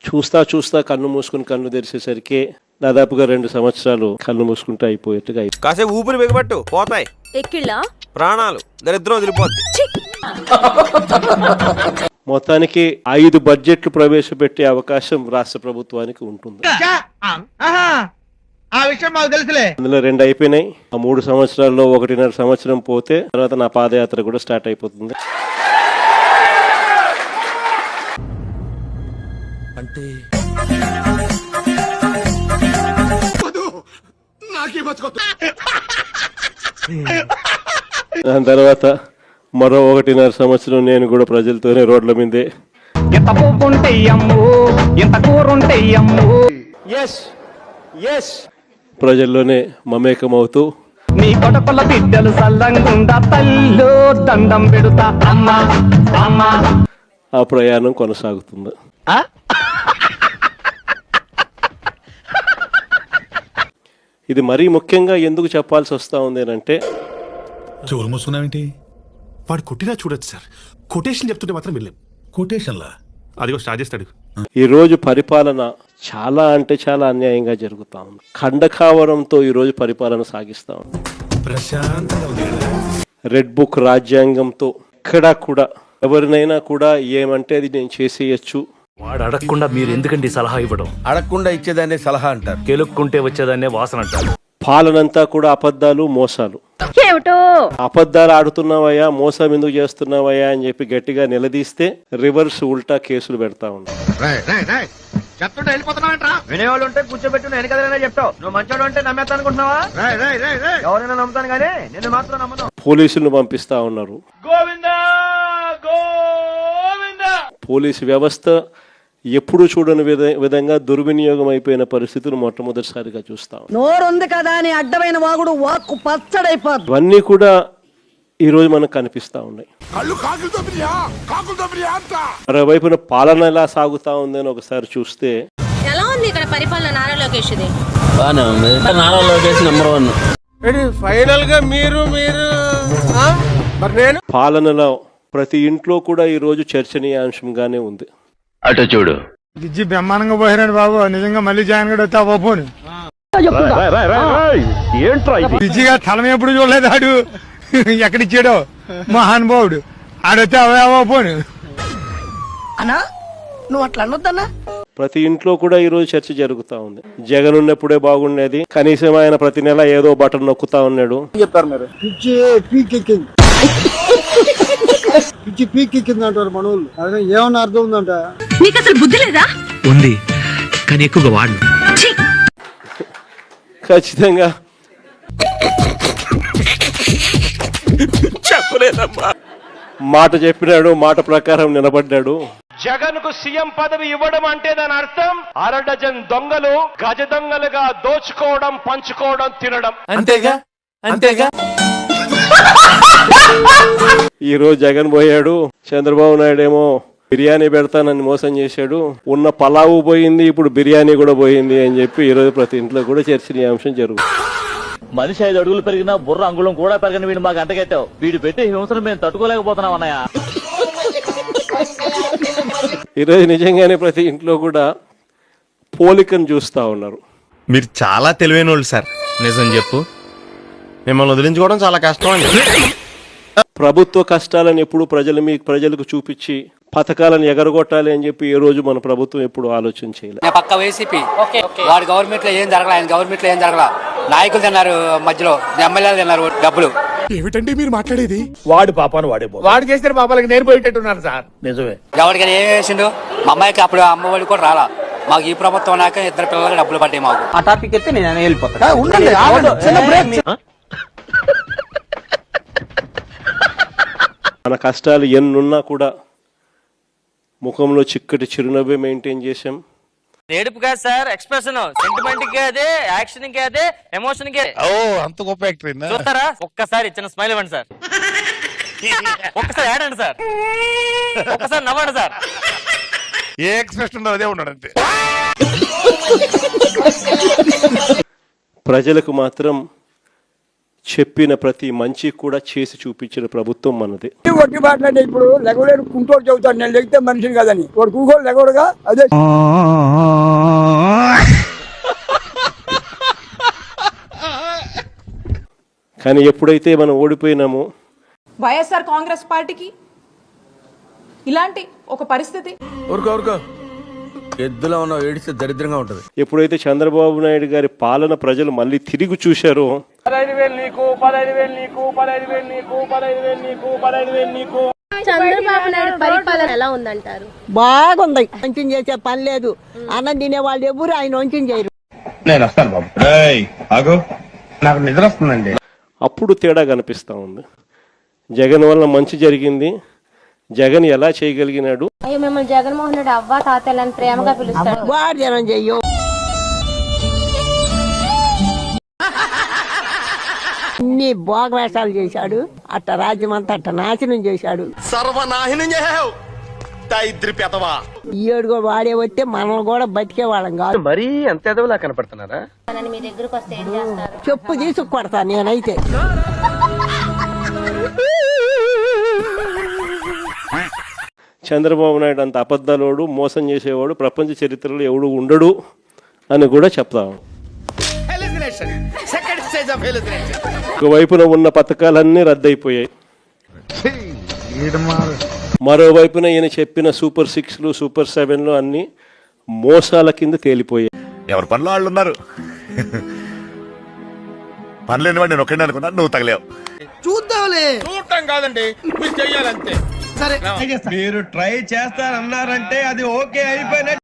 చూస్తా కన్ను మూసుకుని కన్ను తెరిచేసరికి దాదాపుగా 2 సంవత్సరాలు కన్ను మూసుకుంటే అయిపోయేట్టుగా కాసేపు ఊపిరి బిగబట్టు పోతాయి ఎక్కిళ్ళా ప్రాణాలు, దరిద్రం వదిలిపోద్ది. మొత్తానికి 5 బడ్జెట్లు ప్రవేశపెట్టే అవకాశం రాష్ట్ర ప్రభుత్వానికి ఉంటుంది. ఆ విషయం మాకు తెలుసులే. అందులో 2 అయిపోయినాయి. ఆ 3 సంవత్సరాల్లో 1.5 సంవత్సరం పోతే తర్వాత నా పాదయాత్ర కూడా స్టార్ట్ అయిపోతుంది. అంటే దాని తర్వాత మరో 1.5 సంవత్సరం నేను కూడా ప్రజలతోనే రోడ్ల మీదే ప్రజల్లోనే మమేకమవుతూ నీ కొడపల బిడ్డలు సల్లంగుండా తల్లో దండం పెడుతా అమ్మా అమ్మా ఆ ప్రయాణం కొనసాగుతుంది. ఇది మరీ ముఖ్యంగా ఎందుకు చెప్పాల్సి వస్తా ఉంది అంటే, చెవులు మూసుకున్నావేంటి? వాడు కొట్టినా చూడొచ్చు సార్. కొటేషన్ చెప్తుంటే మాత్రం వెళ్ళాం. కొటేషన్లా అదిగో స్టార్ట్ చేస్తాడు. ఈరోజు పరిపాలన చాలా అంటే చాలా అన్యాయంగా జరుగుతా ఉంది. ఖండకావరంతో ఈరోజు పరిపాలన సాగిస్తా ఉంది. ప్రశాంతంగా ఉంది. రెడ్ బుక్ రాజ్యాంగంతో ఎక్కడా కూడా ఎవరినైనా కూడా ఏమంటే అది నేను చేసేయచ్చు. వాడు అడగకుండా మీరు ఎందుకండి సలహా ఇవ్వడం? అడగకుండా ఇచ్చేదాన్ని సలహా అంటారు, కెలుక్కుంటే వచ్చేదాన్నే వాసన అంటారు. పాలనంతా కూడా అబద్ధాలు, మోసాలు. అబద్ధాలు ఆడుతున్నావయ్యా, మోసం ఎందుకు చేస్తున్నావయ్యా అని చెప్పి గట్టిగా నిలదీస్తే రివర్స్ ఉల్టా కేసులు పెడతా ఉంటారు. వినేవాళ్ళు ఉంటే కూర్చోబెట్టి నేను కదైనా చెప్తావు. నువ్వు మంచోడు అంటే నమ్మేస్తా అనుకుంటున్నావా? ఎవరైనా నమ్ముతాను కానీ నేను మాత్రం నమ్మను. పోలీసులను పంపిస్తా ఉన్నారు. పోలీసు వ్యవస్థ ఎప్పుడు చూడని విధంగా దుర్వినియోగం అయిపోయిన పరిస్థితులు మొట్టమొదటిసారిగా చూస్తాం. నోరుంది కదా అని అడ్డమైన వాగుడు వాక్కు పచ్చడైపోద్ది. ఇవన్నీ కూడా ఈ రోజు మనకు కనిపిస్తా ఉన్నాయి. మరోవైపున పాలన ఎలా సాగుతా ఉందని ఒకసారి చూస్తే ఎలా ఉంది ఇక్కడ పరిపాలన? నారా లోకేష్ ది బానే ఉంది. నారా లోకేష్ నెంబర్ 1. ఫైనల్ గా మీరు నేను పాలనలో ప్రతి ఇంట్లో కూడా ఈ రోజు చర్చనీయాంశంగానే ఉంది. అటు చూడు, విజ్జి బ్రహ్మాండంగా పోయినాడు బాబు. నిజంగా మళ్ళీ జాయిన్ కూడా వస్తా బాబు. విజ్జిగా తలం ఎప్పుడు చూడలేదు. ఆడు ఎక్కడిచ్చాడో మహానుభావుడు. ఆడొస్తే అవయవ పోను అన్నా, నువ్వు అట్లా అనొద్దన్నా. ప్రతి ఇంట్లో కూడా ఈ రోజు చర్చ జరుగుతా ఉంది. జగన్ ఉన్నప్పుడే బాగుండేది, కనీసం ఆయన ప్రతి నెల ఏదో బటన్ నొక్కుతా ఉన్నాడు. చెప్తారు మీరు పిచ్చి పీకెక్కింది అంటారు మనోళ్ళు. అదే ఏమన్నా అర్థం ఉందంట. నీకు అసలు బుద్ధి లేదా? ఉంది కానీ ఎక్కువగా వాడు. ఖచ్చితంగా చెప్పలేదమ్మా. మాట చెప్పినాడు, మాట ప్రకారం నిలబడ్డాడు. జగన్ కు సీఎం పదవి ఇవ్వడం అంటే దాని అర్థం 1/2 డజన్ దొంగలు గజ దొంగలుగా దోచుకోవడం, పంచుకోవడం, తినడం. అంతేగా అంతేగా. ఈ రోజు జగన్ పోయాడు, చంద్రబాబు నాయుడు ఏమో బిర్యానీ పెడతానని మోసం చేశాడు. ఉన్న పలావు పోయింది, ఇప్పుడు బిర్యానీ కూడా పోయింది అని చెప్పి ఈ రోజు ప్రతి ఇంట్లో కూడా చర్చనీయాంశం జరుగుతుంది. మనిషి 5 అడుగులు పెరిగినా బుర్ర అంగుళం కూడా పెరగని వీడు మాకు అంటగట్టావు. వీడు పెట్టే హింసను మేము తట్టుకోలేకపోతున్నాం అన్నయ్య. ఈరోజు నిజంగానే ప్రతి ఇంట్లో కూడా పోలికను చూస్తా ఉన్నారు. మీరు చాలా తెలివైన వాళ్ళు సార్. నిజం చెప్పు. మిమ్మల్ని వదిలించుకోవడం చాలా కష్టం అండి. ప్రభుత్వ కష్టాలను ఎప్పుడు ప్రజలకు చూపించి పథకాలను ఎగరగొట్టాలి అని చెప్పి ఏ రోజు మన ప్రభుత్వం ఎప్పుడు ఆలోచన చేయలేదు. పక్క వైసీపీ వాడు గవర్నమెంట్ లో ఏం జరగల, ఆయన గవర్నమెంట్ లో ఏం జరగల. నాయకులు తిన్నారు, మధ్యలో ఎమ్మెల్యేలు తిన్నారు డబ్బులు. ఏమిటండి మీరు మాట్లాడేది? వాడు పాపాను వాడు చేసిన పాపాలకి నేను పోయేటట్టున్నారు సార్. నిజమే. ఎవరికైనా ఏం వేసిండు? మా అమ్మాయికి అప్పుడు అమ్మ వాళ్ళు కూడా రాలా. మాకు ఈ ప్రభుత్వం నాక 2 పిల్లలకి డబ్బులు పట్టాయి. మాకు ఆ టాపిక్ ఎత్తే నేను వెళ్ళిపోతా. మన కష్టాలు ఎన్నున్నా కూడా ముఖంలో చిక్కటి చిరునవ్వే మెయింటైన్ చేసాం. ఏడుపు కాదు సార్, ఎక్స్ప్రెషన్, సెంటిమెంట్ కి అదే, యాక్షన్ కి అదే, ఎమోషన్ కి. ఓ అంత గొప్ప యాక్టర్ చూస్తారా? ఒక్కసారి చిన్న స్మైల్ ఇవ్వండి సార్. ఒక్కసారి ఆడండి సార్. ఒక్కసారి నవ్వండి సార్. ఏ ఎక్స్ప్రెషన్ అదే ఉన్నాడు అంతే. ప్రజలకు మాత్రం చెప్పిన ప్రతి మంచి కూడా చేసి చూపించిన ప్రభుత్వం మనది. ఒట్టి మాట్లాడే ఇప్పుడు లెగలేడు కుంటోడు చెబుతాడు నేను లెగితే మనిషిని కదని వాడు కూకోడు లెగోడుగా అదే కానీ ఎప్పుడైతే మనం ఓడిపోయినామో వైఎస్ఆర్ కాంగ్రెస్ పార్టీకి ఇలాంటి ఒక పరిస్థితి ఊరుకో ఎద్దులో ఉన్న ఏడిస్తే దరిద్రంగా ఉంటది. ఎప్పుడైతే చంద్రబాబు నాయుడు గారి పాలన ప్రజలు మళ్ళీ తిరిగి చూశారో చంద్రబాబు నాయుడు పరిపాలన ఎలా ఉందంటారు? బాగుంది. వంచన చేసే పని లేదు. అన్నం తినే వాళ్ళు ఎవరు ఆయన వంచన చేయరు. నేను వస్తాను బాబు. నాకు నిద్ర వస్తుందండి. అప్పుడు తేడా కనిపిస్తా ఉంది. జగన్ వల్ల మంచి జరిగింది. జగన్ ఎలా చేయగలిగినాడు? అయ్యో మిమ్మల్ని జగన్మోహన్ రెడ్డి అవ్వ తాతలని ప్రేమగా పిలుస్తాడు. వాడు జనం చెయ్యో అన్ని భోగవేషాలు చేశాడు. అట్ట రాజ్యం అంతా అట్ట నాశనం చేశాడు. సర్వనాశనం చేసావు దరిద్ర పెదవా. ఈడు కూడా వాడే వస్తే మనం కూడా బతికే వాళ్ళం కాదు. మరీ అంత ఎదవలా కనపడుతున్నారా? మీ దగ్గరకు వస్తే ఏం చేస్తారు? చెప్పు తీసుకు కొడతా నేనైతే. చంద్రబాబు నాయుడు అంత అబద్ధాలోడు, మోసం చేసేవాడు ప్రపంచ చరిత్రలో ఎవడు ఉండడు అని కూడా చెప్తాం. ఒకవైపున ఉన్న పథకాలన్నీ రద్దయిపోయాయి. మరోవైపున ఈయన చెప్పిన సూపర్ 6లు సూపర్ 7లు అన్ని మోసాల కింద తేలిపోయాయి. ఎవరి పనులు వాళ్ళు ఉన్నారు. పనులేని వాడు నేను ఒక్కడే అనుకున్నా, నువ్వు తగలేవు. చూద్దాంలే. చూడటం కాదండి మీరు చెయ్యాలంతే. మీరు ట్రై చేస్తారన్నారంటే అది ఓకే అయిపోయినట్టు.